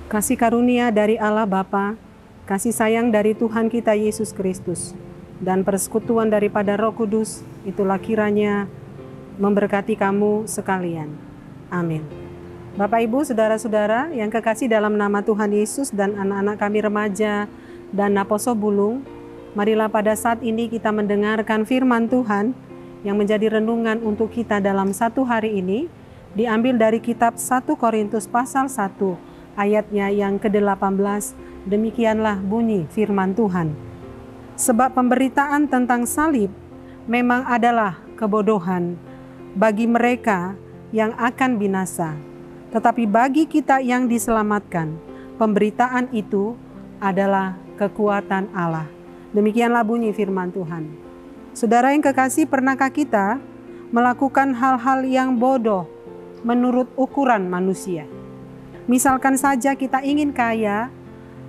Kasih karunia dari Allah Bapa, kasih sayang dari Tuhan kita Yesus Kristus, dan persekutuan daripada Roh Kudus, itulah kiranya memberkati kamu sekalian. Amin. Bapak, Ibu, Saudara-saudara yang kekasih dalam nama Tuhan Yesus dan anak-anak kami remaja dan Naposo Bulung, marilah pada saat ini kita mendengarkan firman Tuhan yang menjadi renungan untuk kita dalam satu hari ini, diambil dari kitab 1 Korintus pasal 1, ayatnya yang ke-18, demikianlah bunyi firman Tuhan. Sebab pemberitaan tentang salib memang adalah kebodohan bagi mereka yang akan binasa. Tetapi bagi kita yang diselamatkan, pemberitaan itu adalah kekuatan Allah. Demikianlah bunyi firman Tuhan. Saudara yang kekasih, pernahkah kita melakukan hal-hal yang bodoh menurut ukuran manusia? Misalkan saja kita ingin kaya,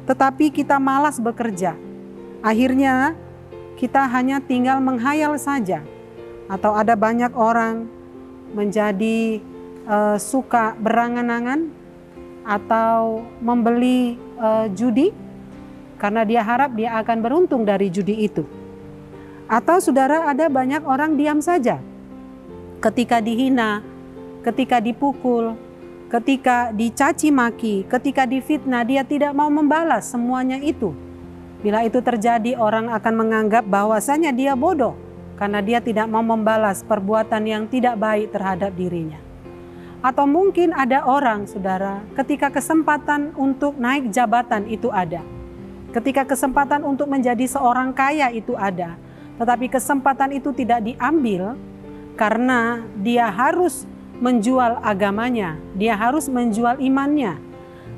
tetapi kita malas bekerja. Akhirnya kita hanya tinggal menghayal saja. Atau ada banyak orang menjadi suka berangan-angan atau membeli judi karena dia harap dia akan beruntung dari judi itu. Atau saudara, ada banyak orang diam saja ketika dihina, ketika dipukul, ketika dicaci maki, ketika difitnah, dia tidak mau membalas semuanya itu. Bila itu terjadi, orang akan menganggap bahwasanya dia bodoh karena dia tidak mau membalas perbuatan yang tidak baik terhadap dirinya. Atau mungkin ada orang, saudara, ketika kesempatan untuk naik jabatan itu ada, ketika kesempatan untuk menjadi seorang kaya itu ada, tetapi kesempatan itu tidak diambil karena dia harus menjual agamanya, dia harus menjual imannya.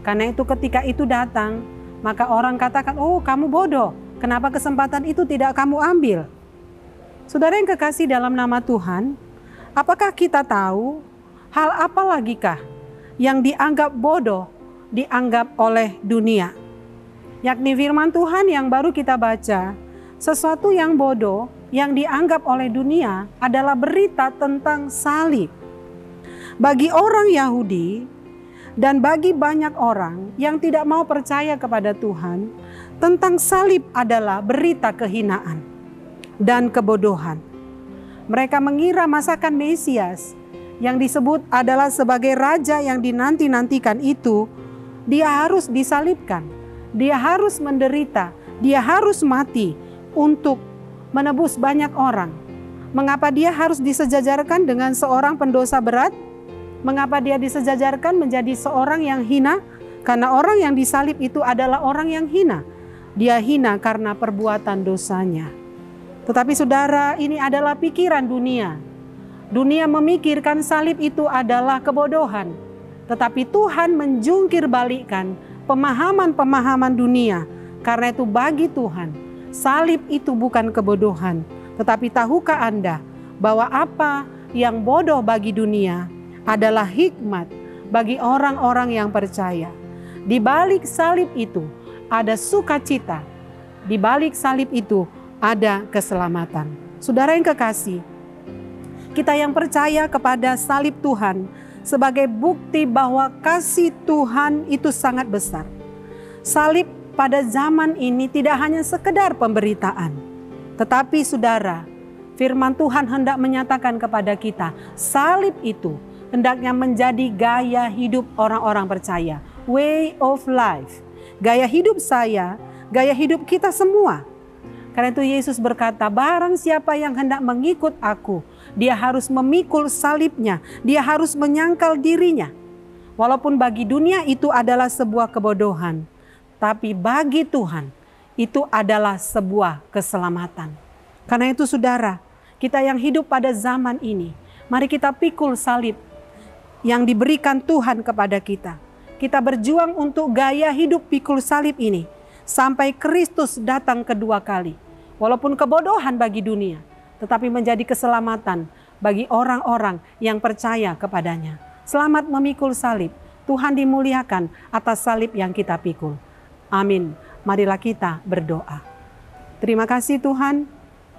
Karena itu ketika itu datang, maka orang katakan, oh kamu bodoh, kenapa kesempatan itu tidak kamu ambil? Saudara yang kekasih dalam nama Tuhan, apakah kita tahu hal apa lagikah yang dianggap bodoh, dianggap oleh dunia? Yakni firman Tuhan yang baru kita baca, sesuatu yang bodoh yang dianggap oleh dunia adalah berita tentang salib. Bagi orang Yahudi dan bagi banyak orang yang tidak mau percaya kepada Tuhan, tentang salib adalah berita kehinaan dan kebodohan. Mereka mengira masakan Mesias yang disebut adalah sebagai raja yang dinanti-nantikan itu, dia harus disalibkan, dia harus menderita, dia harus mati untuk menebus banyak orang. Mengapa dia harus disejajarkan dengan seorang pendosa berat? Mengapa dia disejajarkan menjadi seorang yang hina? Karena orang yang disalib itu adalah orang yang hina. Dia hina karena perbuatan dosanya. Tetapi saudara, ini adalah pikiran dunia. Dunia memikirkan salib itu adalah kebodohan. Tetapi Tuhan menjungkir balikkan pemahaman-pemahaman dunia. Karena itu bagi Tuhan, salib itu bukan kebodohan. Tetapi tahukah Anda bahwa apa yang bodoh bagi dunia adalah hikmat bagi orang-orang yang percaya. Di balik salib itu ada sukacita. Di balik salib itu ada keselamatan. Saudara yang kekasih, kita yang percaya kepada salib Tuhan sebagai bukti bahwa kasih Tuhan itu sangat besar. Salib pada zaman ini tidak hanya sekedar pemberitaan, tetapi saudara, firman Tuhan hendak menyatakan kepada kita, salib itu hendaknya menjadi gaya hidup orang-orang percaya. Way of life. Gaya hidup saya, gaya hidup kita semua. Karena itu Yesus berkata, barang siapa yang hendak mengikut aku, dia harus memikul salibnya, dia harus menyangkal dirinya. Walaupun bagi dunia itu adalah sebuah kebodohan, tapi bagi Tuhan itu adalah sebuah keselamatan. Karena itu saudara, kita yang hidup pada zaman ini, mari kita pikul salib yang diberikan Tuhan kepada kita. Kita berjuang untuk gaya hidup pikul salib ini sampai Kristus datang kedua kali. Walaupun kebodohan bagi dunia, tetapi menjadi keselamatan bagi orang-orang yang percaya kepadanya. Selamat memikul salib. Tuhan dimuliakan atas salib yang kita pikul. Amin. Marilah kita berdoa. Terima kasih Tuhan,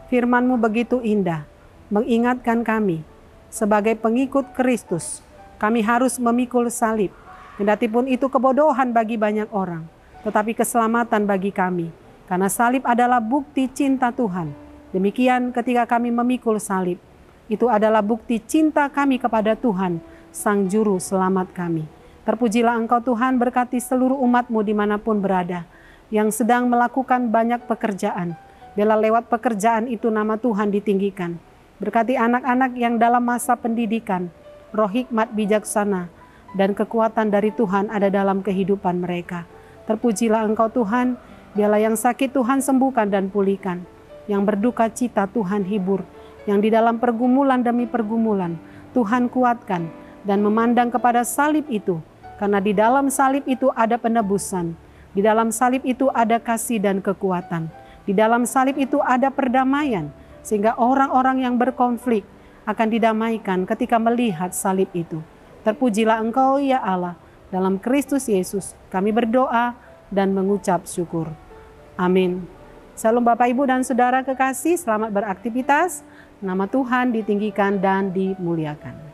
firman-Mu begitu indah, mengingatkan kami sebagai pengikut Kristus. Kami harus memikul salib. Kendatipun itu kebodohan bagi banyak orang, tetapi keselamatan bagi kami. Karena salib adalah bukti cinta Tuhan. Demikian ketika kami memikul salib, itu adalah bukti cinta kami kepada Tuhan, Sang Juru Selamat kami. Terpujilah Engkau Tuhan, berkati seluruh umat-Mu dimanapun berada, yang sedang melakukan banyak pekerjaan. Bila lewat pekerjaan itu nama Tuhan ditinggikan. Berkati anak-anak yang dalam masa pendidikan, roh hikmat bijaksana dan kekuatan dari Tuhan ada dalam kehidupan mereka. Terpujilah Engkau Tuhan, biarlah yang sakit Tuhan sembuhkan dan pulihkan, yang berduka cita Tuhan hibur, yang di dalam pergumulan demi pergumulan Tuhan kuatkan dan memandang kepada salib itu, karena di dalam salib itu ada penebusan, di dalam salib itu ada kasih dan kekuatan, di dalam salib itu ada perdamaian, sehingga orang-orang yang berkonflik akan didamaikan ketika melihat salib itu. Terpujilah Engkau ya Allah, dalam Kristus Yesus kami berdoa dan mengucap syukur. Amin. Salam Bapak, Ibu, dan Saudara kekasih, selamat beraktivitas. Nama Tuhan ditinggikan dan dimuliakan.